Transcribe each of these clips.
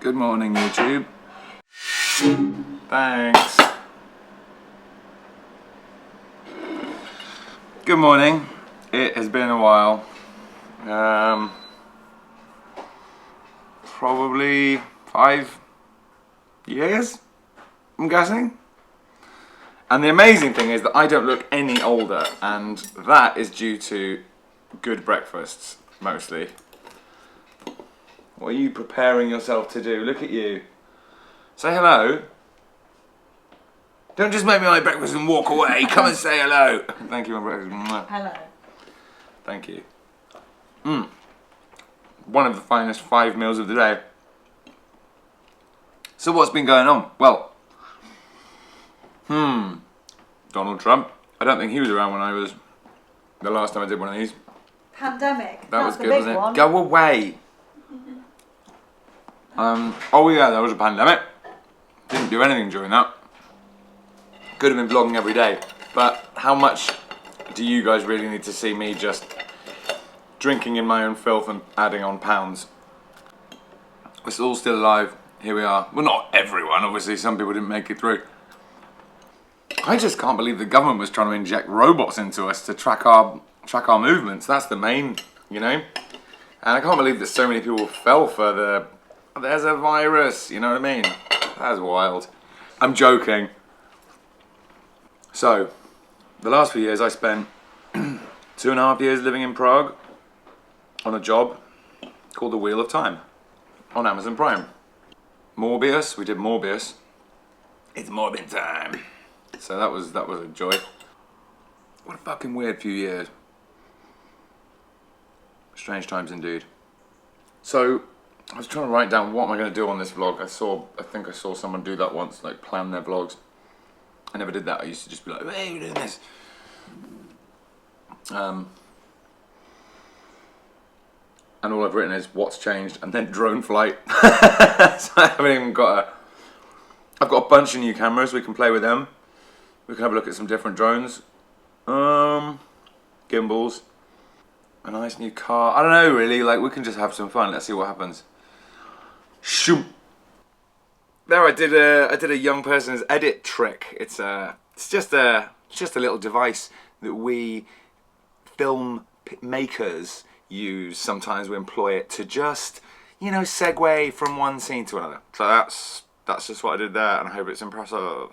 Good morning, YouTube. Thanks. Good morning. It has been a while. Probably 5 years, I'm guessing. And the amazing thing is that I don't look any older, and that is due to good breakfasts, mostly. What are you preparing yourself to do? Look at you. Say hello. Don't just make me my breakfast and walk away. Come and say hello. Thank you, my breakfast. Hello. Thank you. One of the finest 5 meals of the day. So what's been going on? Well, Donald Trump. I don't think he was around when I was, the last time I did one of these. Pandemic. That was the good, big wasn't it? one. Go away. Oh yeah, there was a pandemic. Didn't do anything during that. Could have been vlogging every day. But how much do you guys really need to see me just drinking in my own filth and adding on pounds? We're all still alive. Here we are. Well, not everyone, obviously. Some people didn't make it through. I just can't believe the government was trying to inject robots into us to track our movements. That's the main, you know. And I can't believe that so many people fell for the, there's a virus, you know what I mean? That's wild. I'm joking. So, the last few years I spent 2.5 years living in Prague on a job called The Wheel of Time on Amazon Prime. Morbius, we did Morbius. It's Morbin time. So that was a joy. What a fucking weird few years. Strange times indeed. So I was trying to write down what am I going to do on this vlog. I think I saw someone do that once, like plan their vlogs. I never did that. I used to just be like, hey, we're doing this. And all I've written is what's changed and then drone flight. So I haven't even got I've got a bunch of new cameras, we can play with them. We can have a look at some different drones. Gimbals. A nice new car. I don't know really, like we can just have some fun. Let's see what happens. Shoot. There I did a young person's edit trick. It's just a little device that we film makers use. Sometimes we employ it to just, you know, segue from one scene to another. So that's just what I did there, and I hope it's impressive.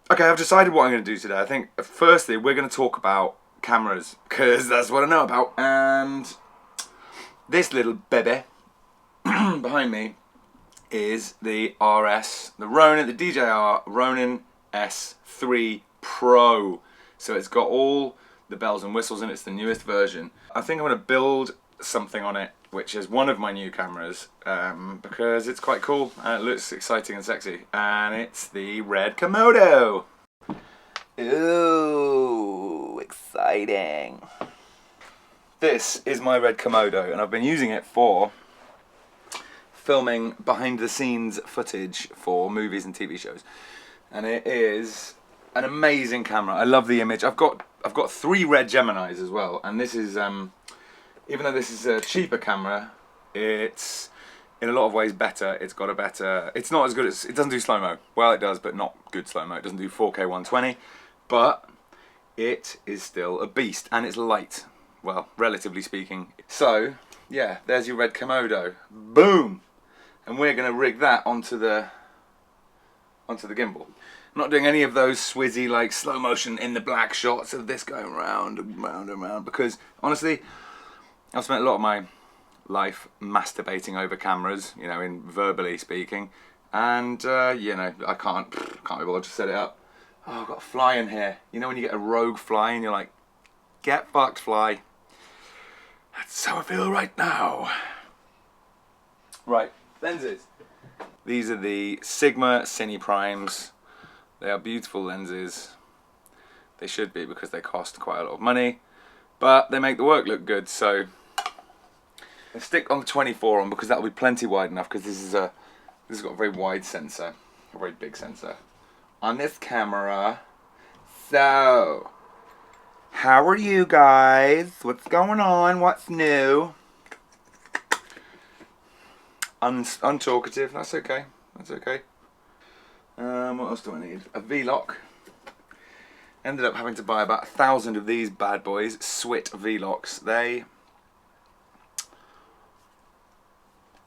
Okay, I've decided what I'm going to do today. I think, firstly, we're going to talk about cameras, because that's what I know about. And this little baby behind me is the the DJI Ronin S3 Pro. So it's got all the bells and whistles and it's the newest version. I think I'm going to build something on it, which is one of my new cameras, because it's quite cool and it looks exciting and sexy, and it's the red Komodo. Ooh, exciting. This is my red Komodo, and I've been using it for filming behind the scenes footage for movies and TV shows, and it is an amazing camera. I love the image. I've got 3 red Geminis as well, and this is even though this is a cheaper camera, it's in a lot of ways better. It's got a better, it's not as good as, it doesn't do slow-mo. Well, it does, but not good slow-mo. It doesn't do 4K 120, but it is still a beast, and it's light. Well, relatively speaking. So, yeah, there's your red Komodo. Boom! And we're going to rig that onto the gimbal. I'm not doing any of those swizzy, like, slow motion in the black shots of this going round and round and round, because, honestly, I've spent a lot of my life masturbating over cameras, you know, in verbally speaking, and, you know, I can't be bothered to set it up. Oh, I've got a fly in here. You know when you get a rogue fly and you're like, get fucked, fly. That's how I feel right now. Right, lenses. These are the Sigma Cine Primes. They are beautiful lenses. They should be, because they cost quite a lot of money, but they make the work look good. So I'll stick on the 24 on, because that will be plenty wide enough, because this has got a very wide sensor, a very big sensor on this camera. So how are you guys? What's going on? What's new? untalkative. That's okay. That's okay. What else do I need? A V-lock. Ended up having to buy about 1,000 of these bad boys, Swit V-locks. They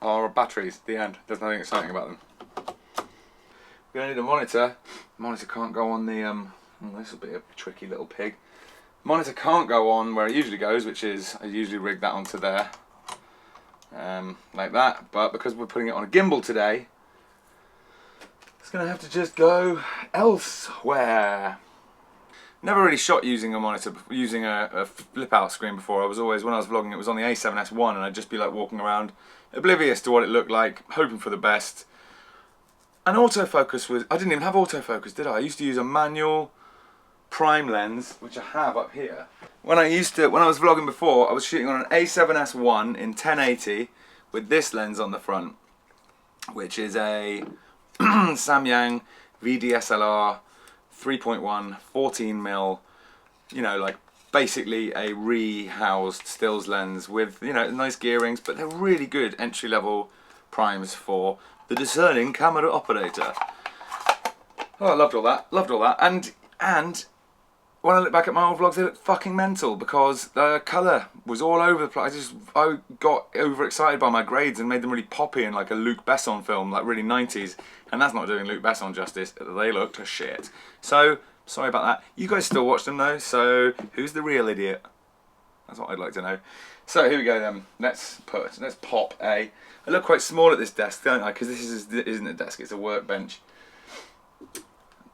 are batteries. The end. There's nothing exciting about them. We're gonna need a monitor. Monitor can't go on the this will be a tricky little pig. Monitor can't go on where it usually goes, which is I usually rig that onto there, like that. But because we're putting it on a gimbal today, it's gonna have to just go elsewhere. Never really shot using a monitor, using a flip out screen before. I was always, when I was vlogging, it was on the A7S1, and I'd just be like walking around, oblivious to what it looked like, hoping for the best. And autofocus was, I didn't even have autofocus, did I? I used to use a manual prime lens, which I have up here. When I was vlogging before, I was shooting on an A7S1 in 1080 with this lens on the front, which is a Samyang VDSLR 3.1 14mm, you know, like basically a rehoused stills lens with, you know, nice gearings, but they're really good entry-level primes for the discerning camera operator. Oh, I loved all that, and when I look back at my old vlogs, they look fucking mental because the colour was all over the place. I got overexcited by my grades and made them really poppy in like a Luc Besson film, like really 90s. And that's not doing Luc Besson justice. They looked shit. So, sorry about that. You guys still watch them though, so who's the real idiot? That's what I'd like to know. So here we go then. Let's pop a... I look quite small at this desk, don't I? Because this isn't a desk, it's a workbench.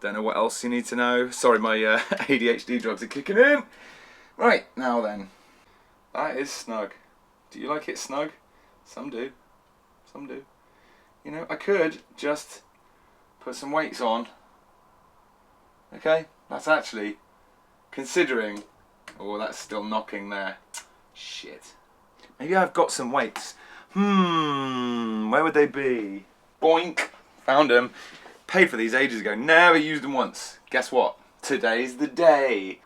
Don't know what else you need to know. Sorry, my ADHD drugs are kicking in. Right, now then. That is snug. Do you like it snug? Some do. Some do. You know, I could just put some weights on. Okay? That's actually, considering... Oh, that's still knocking there. Shit. Maybe I've got some weights. Where would they be? Boink. Found them. Paid for these ages ago, never used them once. Guess what? Today's the day.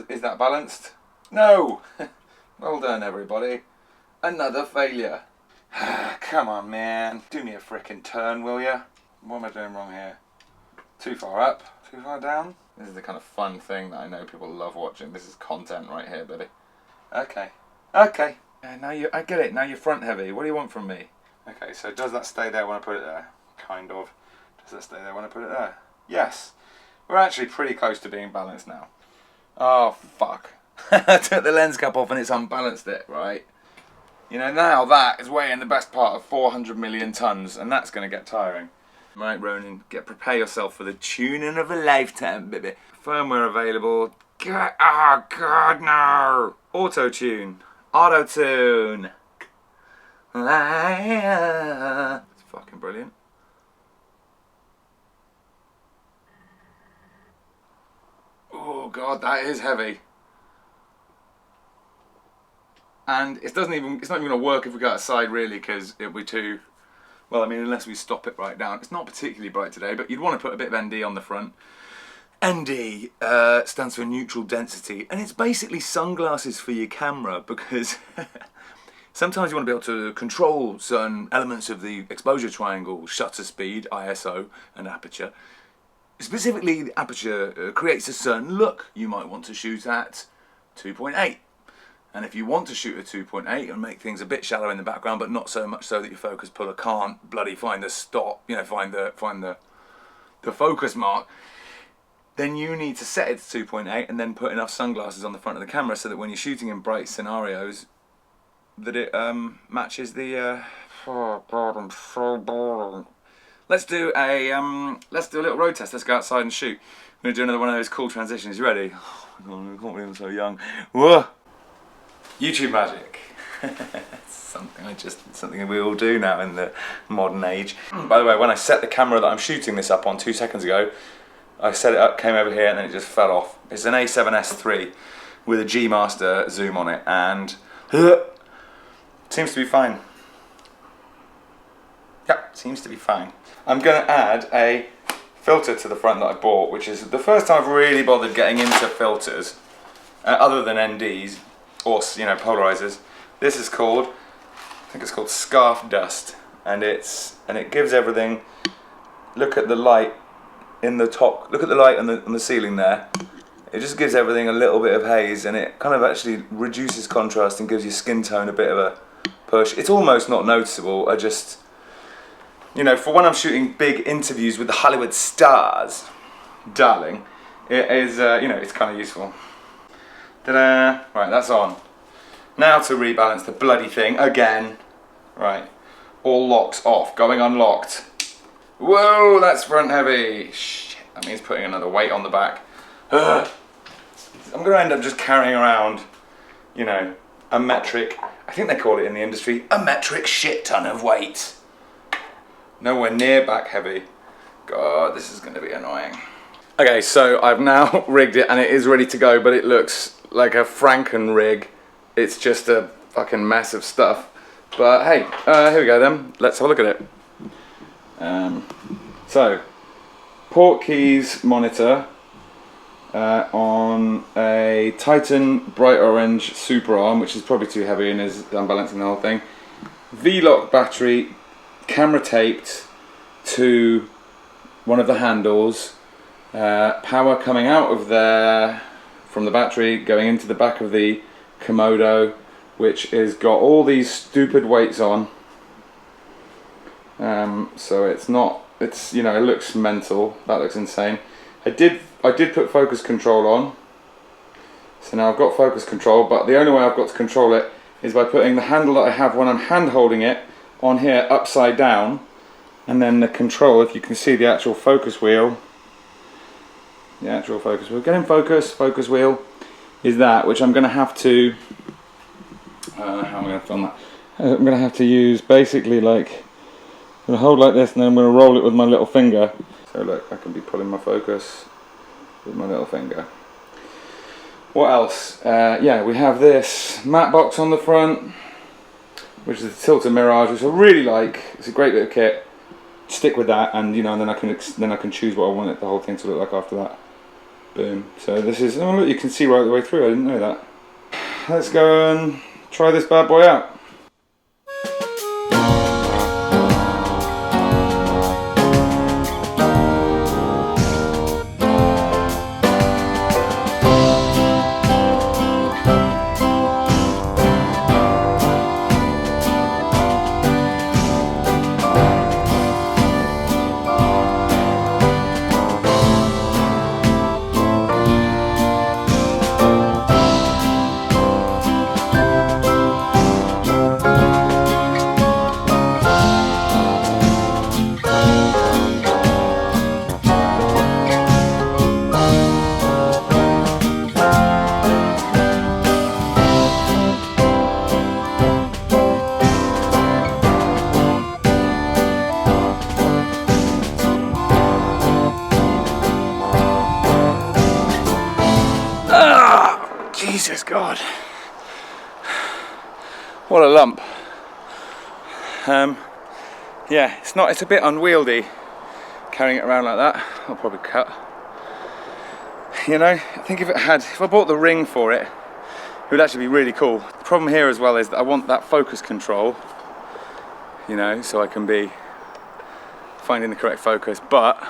Is that balanced? No! Well done, everybody. Another failure. Come on, man. Do me a frickin' turn, will ya? What am I doing wrong here? Too far up? Too far down? This is the kind of fun thing that I know people love watching. This is content right here, baby. Okay. Okay. Now I get it. Now you're front heavy. What do you want from me? Okay, so does that stay there when I put it there? Kind of. Does that stay there when I put it there? Yes. We're actually pretty close to being balanced now. Oh, fuck. I took the lens cap off and it's unbalanced it, right? You know, now that is weighing the best part of 400 million tons, and that's going to get tiring. Right, Ronan, prepare yourself for the tuning of a lifetime, baby. Firmware available. Oh, God, no. Auto-tune. Auto-tune. It's fucking brilliant. Oh God, that is heavy. And it's not even going to work if we go outside really, because it'll be too, well, I mean, unless we stop it right down. It's not particularly bright today, but you'd want to put a bit of ND on the front. ND stands for neutral density, and it's basically sunglasses for your camera, because sometimes you want to be able to control certain elements of the exposure triangle, shutter speed, ISO, and aperture. Specifically, the aperture creates a certain look. You might want to shoot at 2.8. And if you want to shoot at 2.8 and make things a bit shallow in the background, but not so much so that your focus puller can't bloody find the stop, you know, find the focus mark, then you need to set it to 2.8 and then put enough sunglasses on the front of the camera so that when you're shooting in bright scenarios, that it matches the. Oh God, I'm so bored. Let's do a little road test. Let's go outside and shoot. I'm gonna do another one of those cool transitions. You ready? Oh my God, I can't believe I'm so young. Whoa! YouTube magic. Something we all do now in the modern age. By the way, when I set the camera that I'm shooting this up on 2 seconds ago, I set it up, came over here, and then it just fell off. It's an A7S3 with a G Master zoom on it, and it seems to be fine. Yep, seems to be fine. I'm going to add a filter to the front that I bought, which is the first time I've really bothered getting into filters, other than NDs or, you know, polarizers. This is called, I think it's called Scarf Dust, and it gives everything. Look at the light in the top. Look at the light on the ceiling there. It just gives everything a little bit of haze, and it kind of actually reduces contrast and gives your skin tone a bit of a push. It's almost not noticeable. I just, you know, for when I'm shooting big interviews with the Hollywood stars, darling, it is, you know, it's kind of useful. Ta-da! Right, that's on. Now to rebalance the bloody thing again. Right, all locks off, going unlocked. Whoa, that's front heavy. Shit, that means putting another weight on the back. Ugh. I'm going to end up just carrying around, you know, a metric, I think they call it in the industry, a metric shit ton of weight. Nowhere near back heavy. God, this is going to be annoying. Okay, so I've now rigged it and it is ready to go, but it looks like a Franken rig. It's just a fucking mess of stuff. But hey, here we go then. Let's have a look at it. So, port keys monitor. On a Titan bright orange super arm, which is probably too heavy and is unbalancing the whole thing. V-lock battery, camera taped to one of the handles. Power coming out of there from the battery, going into the back of the Komodo, which has got all these stupid weights on. So it's not, it's, you know, it looks mental. That looks insane. I did put focus control on, so now I've got focus control, but the only way I've got to control it is by putting the handle that I have when I'm hand holding it on here upside down, and then the control, if you can see the actual focus wheel, get in focus, focus wheel, is that, which I'm going to have to, how am I going to film that? I'm going to have to use basically like, I'm going to hold like this and then I'm going to roll it with my little finger. So look, I can be pulling my focus with my little finger. What else? Yeah, we have this matte box on the front, which is the Tilted Mirage, which I really like. It's a great bit of kit. Stick with that, and you know, and then I can choose what I want the whole thing to look like after that. Boom. So this is, oh look, you can see right the way through. I didn't know that. Let's go and try this bad boy out. Jesus God, what a lump. Yeah, it's a bit unwieldy carrying it around like that. I'll probably cut. You know, I think if I bought the ring for it, it would actually be really cool. The problem here as well is that I want that focus control, you know, so I can be finding the correct focus, but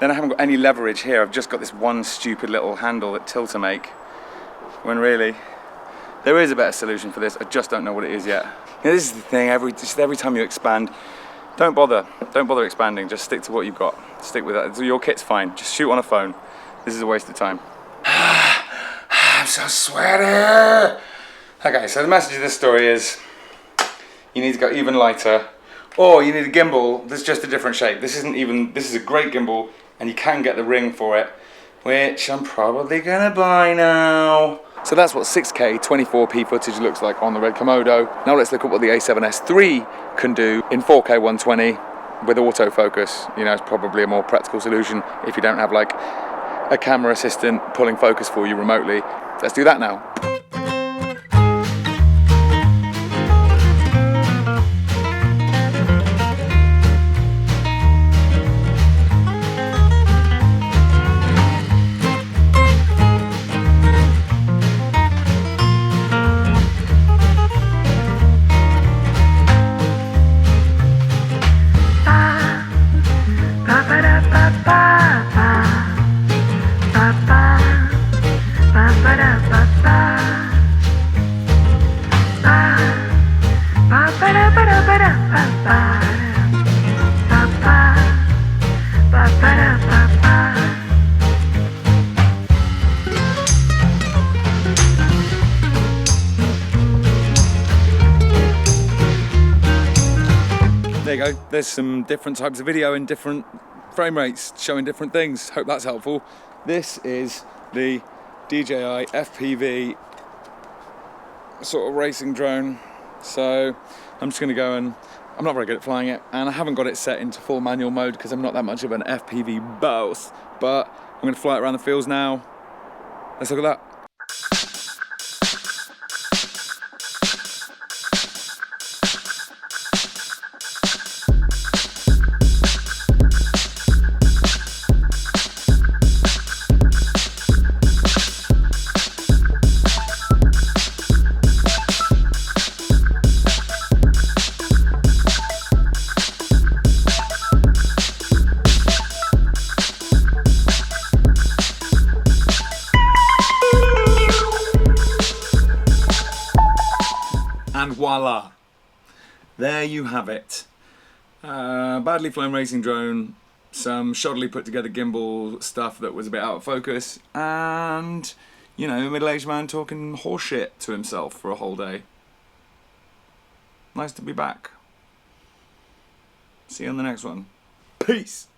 then I haven't got any leverage here. I've just got this one stupid little handle that Tiltamake, when really there is a better solution for this. I just don't know what it is yet. You know, this is the thing, every time you expand, don't bother expanding, just stick to what you've got. Stick with that. Your kit's fine, just shoot on a phone. This is a waste of time. I'm so sweaty. Okay, so the message of this story is you need to go even lighter, or you need a gimbal that's just a different shape. This is a great gimbal, and you can get the ring for it, which I'm probably gonna buy now. So that's what 6K 24p footage looks like on the Red Komodo. Now let's look at what the A7S III can do in 4K 120 with autofocus. You know, it's probably a more practical solution if you don't have like a camera assistant pulling focus for you remotely. Let's do that now. There you go, there's some different types of video in different frame rates showing different things. Hope that's helpful. This is the DJI FPV sort of racing drone. So I'm just going to go and I'm not very good at flying it, and I haven't got it set into full manual mode because I'm not that much of an FPV boss, but I'm going to fly it around the fields now. Let's look at that. And voila, there you have it. Badly flown racing drone, some shoddily put together gimbal stuff that was a bit out of focus, and, you know, a middle-aged man talking horseshit to himself for a whole day. Nice to be back. See you on the next one. Peace.